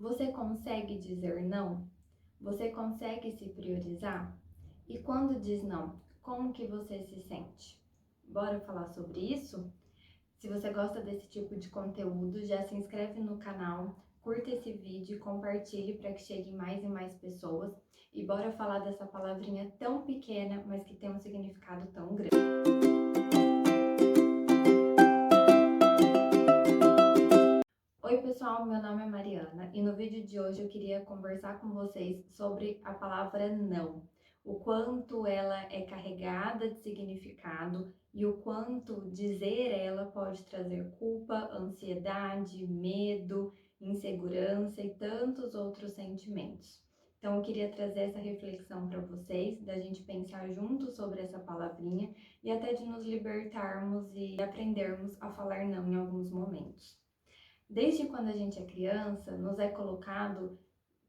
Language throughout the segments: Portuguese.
Você consegue dizer não? Você consegue se priorizar? E quando diz não, como que você se sente? Bora falar sobre isso? Se você gosta desse tipo de conteúdo, já se inscreve no canal, curta esse vídeo e compartilhe para que chegue mais e mais pessoas. E bora falar dessa palavrinha tão pequena, mas que tem um significado tão grande. Oi pessoal, meu nome é Mariana e no vídeo de hoje eu queria conversar com vocês sobre a palavra não. O quanto ela é carregada de significado e o quanto dizer ela pode trazer culpa, ansiedade, medo, insegurança e tantos outros sentimentos. Então eu queria trazer essa reflexão para vocês, da gente pensar juntos sobre essa palavrinha e até de nos libertarmos e aprendermos a falar não em alguns momentos. Desde quando a gente é criança, nos é colocado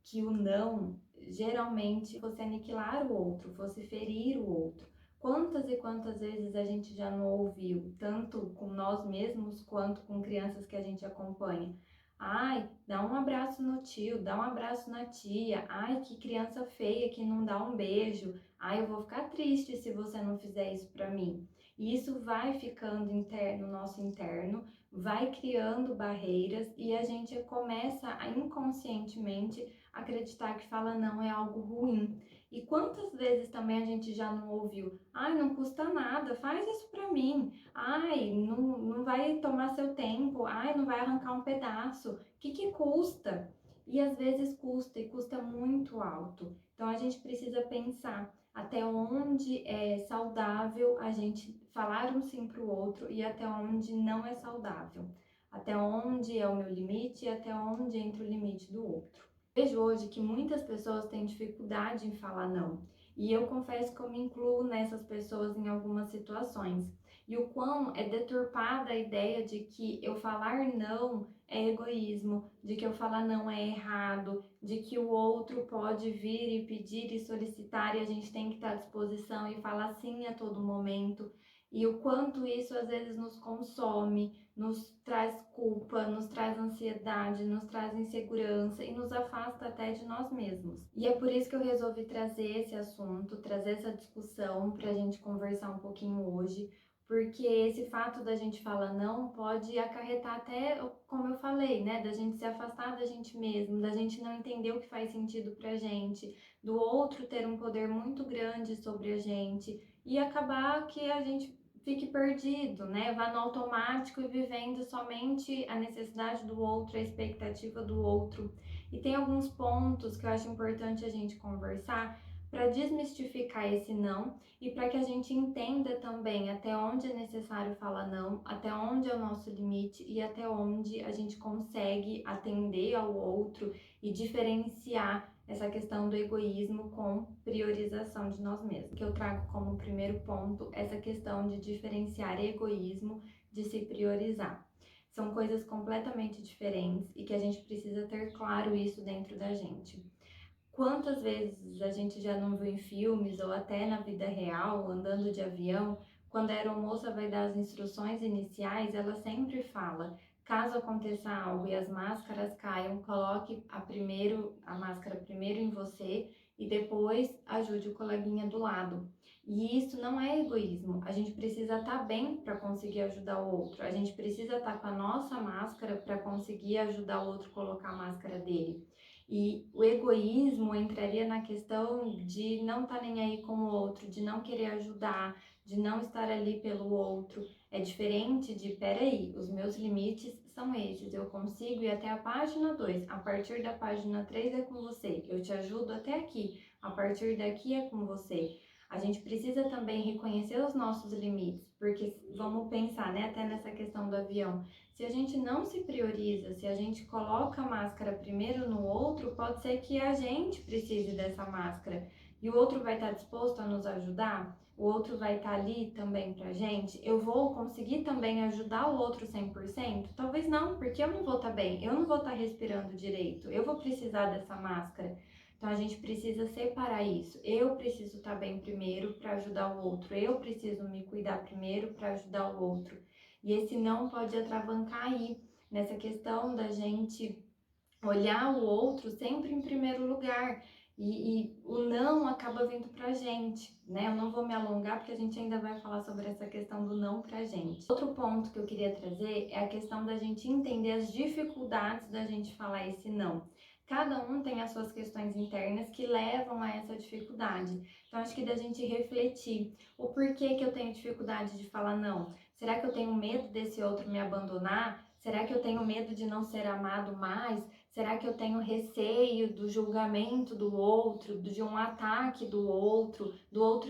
que o não geralmente fosse aniquilar o outro, fosse ferir o outro. Quantas e quantas vezes a gente já não ouviu, tanto com nós mesmos quanto com crianças que a gente acompanha? Ai, dá um abraço no tio, dá um abraço na tia. Ai, que criança feia que não dá um beijo. Ai, eu vou ficar triste se você não fizer isso para mim. E isso vai ficando interno, nosso interno, vai criando barreiras e a gente começa a inconscientemente acreditar que fala não é algo ruim. E quantas vezes também a gente já não ouviu? Ai, não custa nada, faz isso pra mim. Ai, não vai tomar seu tempo. Ai, não vai arrancar um pedaço. O que custa? E às vezes custa, e custa muito alto. Então a gente precisa pensar até onde é saudável a gente falar um sim para o outro e até onde não é saudável. Até onde é o meu limite e até onde entra o limite do outro. Vejo hoje que muitas pessoas têm dificuldade em falar não. E eu confesso que eu me incluo nessas pessoas em algumas situações. E o quão é deturpada a ideia de que eu falar não é egoísmo, de que eu falar não é errado, de que o outro pode vir e pedir e solicitar e a gente tem que estar à disposição e falar sim a todo momento. E o quanto isso às vezes nos consome, nos traz culpa, nos traz ansiedade, nos traz insegurança e nos afasta até de nós mesmos. E é por isso que eu resolvi trazer esse assunto, trazer essa discussão para a gente conversar um pouquinho hoje, porque esse fato da gente falar não pode acarretar até, como eu falei, né, da gente se afastar da gente mesmo, da gente não entender o que faz sentido pra gente, do outro ter um poder muito grande sobre a gente e acabar que a gente fique perdido, né, vá no automático e vivendo somente a necessidade do outro, a expectativa do outro. E tem alguns pontos que eu acho importante a gente conversar para desmistificar esse não e para que a gente entenda também até onde é necessário falar não, até onde é o nosso limite e até onde a gente consegue atender ao outro e diferenciar essa questão do egoísmo com priorização de nós mesmos. Que eu trago como primeiro ponto essa questão de diferenciar egoísmo de se priorizar. São coisas completamente diferentes e que a gente precisa ter claro isso dentro da gente. Quantas vezes a gente já não viu em filmes ou até na vida real, andando de avião, quando a aeromoça vai dar as instruções iniciais, ela sempre fala: caso aconteça algo e as máscaras caiam, coloque a máscara primeiro em você e depois ajude o coleguinha do lado. E isso não é egoísmo. A gente precisa estar bem para conseguir ajudar o outro. A gente precisa estar com a nossa máscara para conseguir ajudar o outro a colocar a máscara dele. E o egoísmo entraria na questão de não estar nem aí com o outro, de não querer ajudar, de não estar ali pelo outro. É diferente de, peraí, os meus limites são esses, eu consigo ir até a página 2, a partir da página 3 é com você, eu te ajudo até aqui, a partir daqui é com você. A gente precisa também reconhecer os nossos limites, porque vamos pensar, né, até nessa questão do avião. Se a gente não se prioriza, se a gente coloca a máscara primeiro no outro, pode ser que a gente precise dessa máscara e o outro vai estar disposto a nos ajudar, o outro vai estar ali também pra gente. Eu vou conseguir também ajudar o outro 100%? Talvez não, porque eu não vou estar bem, eu não vou estar respirando direito, eu vou precisar dessa máscara. Então a gente precisa separar isso. Eu preciso estar bem primeiro para ajudar o outro, eu preciso me cuidar primeiro para ajudar o outro. E esse não pode atravancar aí nessa questão da gente olhar o outro sempre em primeiro lugar. E o não acaba vindo pra gente, né? Eu não vou me alongar porque a gente ainda vai falar sobre essa questão do não pra gente. Outro ponto que eu queria trazer é a questão da gente entender as dificuldades da gente falar esse não. Cada um tem as suas questões internas que levam a essa dificuldade. Então, acho que da gente refletir o porquê que eu tenho dificuldade de falar não. Será que eu tenho medo desse outro me abandonar? Será que eu tenho medo de não ser amado mais? Será que eu tenho receio do julgamento do outro, de um ataque do outro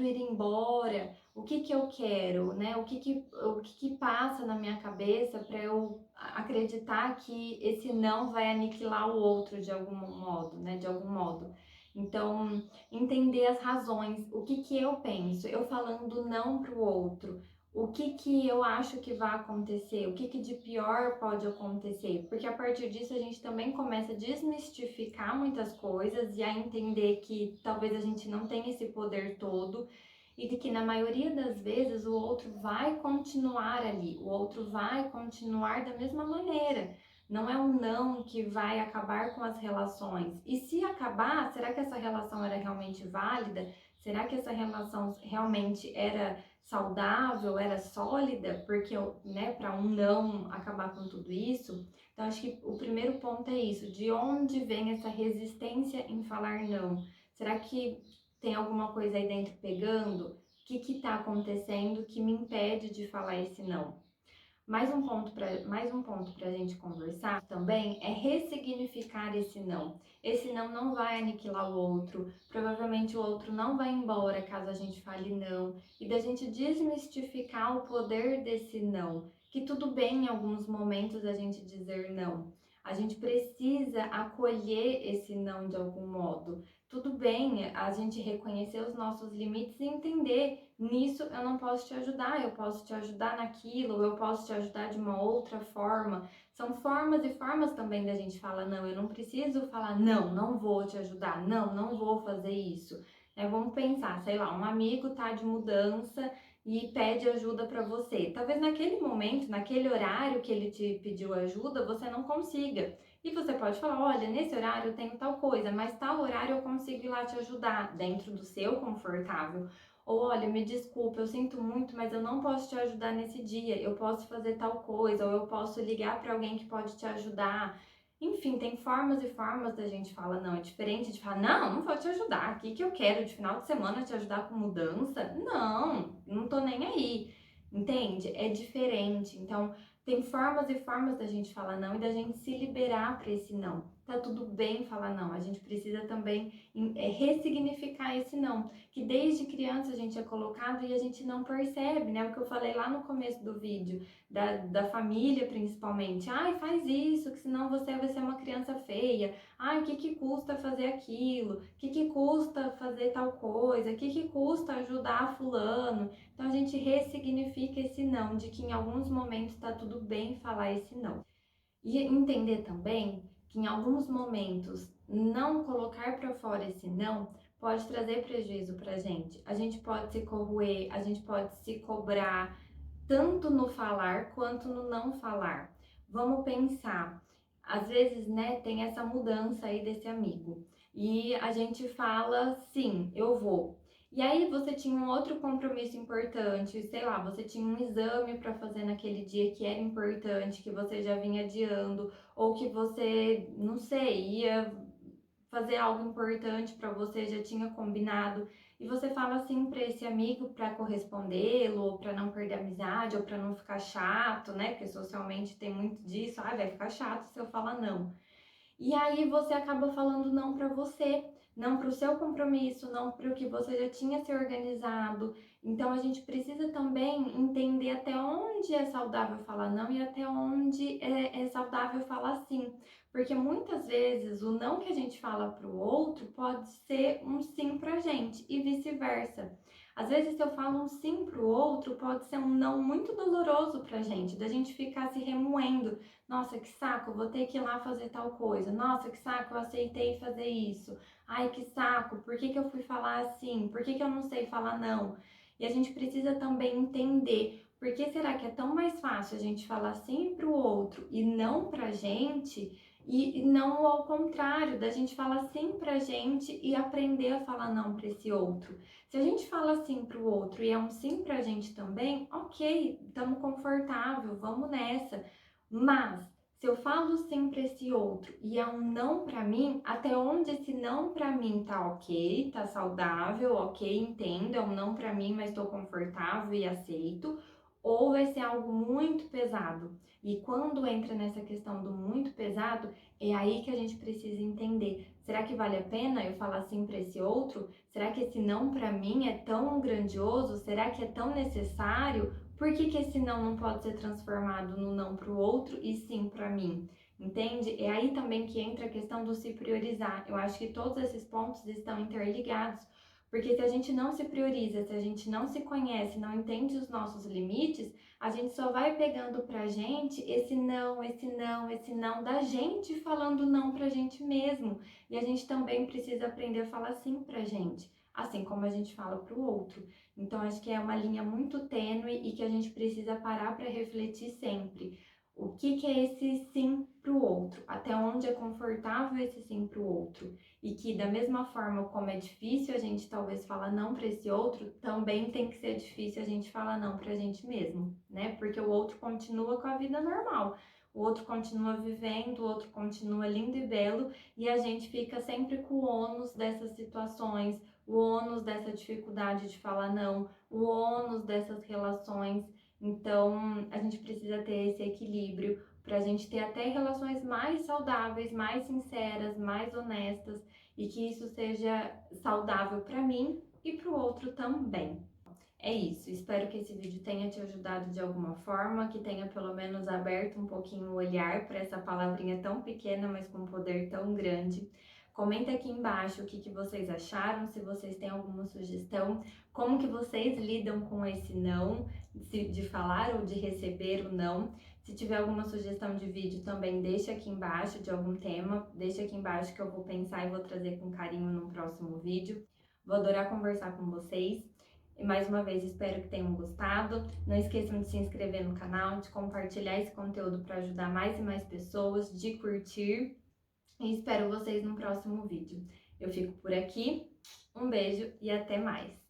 ir embora? O que que eu quero, né? O que que passa na minha cabeça para eu acreditar que esse não vai aniquilar o outro de algum modo, né? De algum modo. Então, entender as razões, o que que eu penso, eu falando não para o outro, o que que eu acho que vai acontecer, o que que de pior pode acontecer, porque a partir disso a gente também começa a desmistificar muitas coisas e a entender que talvez a gente não tenha esse poder todo e de que na maioria das vezes o outro vai continuar ali, o outro vai continuar da mesma maneira. Não é um não que vai acabar com as relações. E se acabar, será que essa relação era realmente válida? Será que essa relação realmente era saudável, era sólida, porque, né, para um não acabar com tudo isso. Então, acho que o primeiro ponto é isso: de onde vem essa resistência em falar não? Será que tem alguma coisa aí dentro pegando? O que está acontecendo que me impede de falar esse não? Mais um ponto para a gente conversar também é ressignificar esse não. Esse não vai aniquilar o outro, provavelmente o outro não vai embora caso a gente fale não, e da gente desmistificar o poder desse não, que tudo bem em alguns momentos a gente dizer não. A gente precisa acolher esse não de algum modo. Tudo bem a gente reconhecer os nossos limites e entender: nisso eu não posso te ajudar, eu posso te ajudar naquilo, eu posso te ajudar de uma outra forma. São formas e formas também da gente falar: não, eu não preciso falar não, não vou te ajudar, não, não vou fazer isso. Vamos pensar, sei lá, um amigo tá de mudança e pede ajuda para você. Talvez naquele momento, naquele horário que ele te pediu ajuda, você não consiga. E você pode falar: olha, nesse horário eu tenho tal coisa, mas tal horário eu consigo ir lá te ajudar, dentro do seu confortável. Ou olha, me desculpa, eu sinto muito, mas eu não posso te ajudar nesse dia. Eu posso fazer tal coisa, ou eu posso ligar para alguém que pode te ajudar. Enfim, tem formas e formas da gente falar não. É diferente de falar: não, não vou te ajudar. O que que eu quero de final de semana te ajudar com mudança? Não, não tô nem aí. Entende? É diferente. Então, tem formas e formas da gente falar não e da gente se liberar para esse não. Tá tudo bem falar não. A gente precisa também ressignificar esse não, que desde criança a gente é colocado e a gente não percebe, né? O que eu falei lá no começo do vídeo, da família principalmente. Ai, faz isso, que senão você vai ser uma criança feia. Ai, o que que custa fazer aquilo? O que que custa fazer tal coisa? O que que custa ajudar fulano? Então a gente ressignifica esse não, de que em alguns momentos tá tudo bem falar esse não. E entender também que em alguns momentos não colocar para fora esse não pode trazer prejuízo para a gente. A gente pode se corroer, a gente pode se cobrar, tanto no falar quanto no não falar. Vamos pensar, às vezes, né, tem essa mudança aí desse amigo e a gente fala: sim, eu vou. E aí você tinha um outro compromisso importante, sei lá, você tinha um exame para fazer naquele dia que era importante, que você já vinha adiando, ou que você, não sei, ia fazer algo importante para você, já tinha combinado, e você fala assim para esse amigo para correspondê-lo, ou para não perder a amizade, ou para não ficar chato, né? Porque socialmente tem muito disso: ah, vai ficar chato se eu falar não. E aí você acaba falando não para você, não para o seu compromisso, não para o que você já tinha se organizado. Então a gente precisa também entender até onde é saudável falar não e até onde é saudável falar sim. Porque muitas vezes o não que a gente fala para o outro pode ser um sim para a gente e vice-versa. Às vezes, se eu falo um sim para o outro, pode ser um não muito doloroso para a gente, da gente ficar se remoendo: nossa, que saco, eu vou ter que ir lá fazer tal coisa. Nossa, que saco, eu aceitei fazer isso. Ai, que saco, por que que eu fui falar assim? Por que que eu não sei falar não? E a gente precisa também entender por que será que é tão mais fácil a gente falar sim pro outro e não pra gente? E não ao contrário, da gente falar sim pra gente e aprender a falar não para esse outro. Se a gente fala sim pro outro e é um sim pra gente também, ok, estamos confortável, vamos nessa. Mas se eu falo sim para esse outro e é um não para mim, até onde esse não para mim tá ok, tá saudável, ok, entendo, é um não para mim, mas estou confortável e aceito, ou vai ser algo muito pesado. E quando entra nessa questão do muito pesado, é aí que a gente precisa entender. Será que vale a pena eu falar sim para esse outro? Será que esse não para mim é tão grandioso? Será que é tão necessário? Por que que esse não pode ser transformado no não para o outro e sim para mim? Entende? É aí também que entra a questão do se priorizar. Eu acho que todos esses pontos estão interligados. Porque se a gente não se prioriza, se a gente não se conhece, não entende os nossos limites, a gente só vai pegando pra gente esse não, esse não, esse não da gente falando não pra gente mesmo. E a gente também precisa aprender a falar sim pra gente, assim como a gente fala pro outro. Então acho que é uma linha muito tênue e que a gente precisa parar para refletir sempre. O que é esse sim pro outro? Até onde é confortável esse sim pro outro? E que da mesma forma como é difícil a gente talvez falar não para esse outro, também tem que ser difícil a gente falar não pra gente mesmo, né? Porque o outro continua com a vida normal. O outro continua vivendo, o outro continua lindo e belo, e a gente fica sempre com o ônus dessas situações, o ônus dessa dificuldade de falar não, o ônus dessas relações. Então, a gente precisa ter esse equilíbrio para a gente ter até relações mais saudáveis, mais sinceras, mais honestas e que isso seja saudável para mim e para o outro também. É isso, espero que esse vídeo tenha te ajudado de alguma forma, que tenha pelo menos aberto um pouquinho o olhar para essa palavrinha tão pequena, mas com um poder tão grande. Comenta aqui embaixo o que vocês acharam, se vocês têm alguma sugestão, como que vocês lidam com esse não, de falar ou de receber o não. Se tiver alguma sugestão de vídeo também deixa aqui embaixo de algum tema, deixa aqui embaixo que eu vou pensar e vou trazer com carinho no próximo vídeo. Vou adorar conversar com vocês. E mais uma vez, espero que tenham gostado. Não esqueçam de se inscrever no canal, de compartilhar esse conteúdo para ajudar mais e mais pessoas, de curtir. E espero vocês no próximo vídeo. Eu fico por aqui, um beijo e até mais!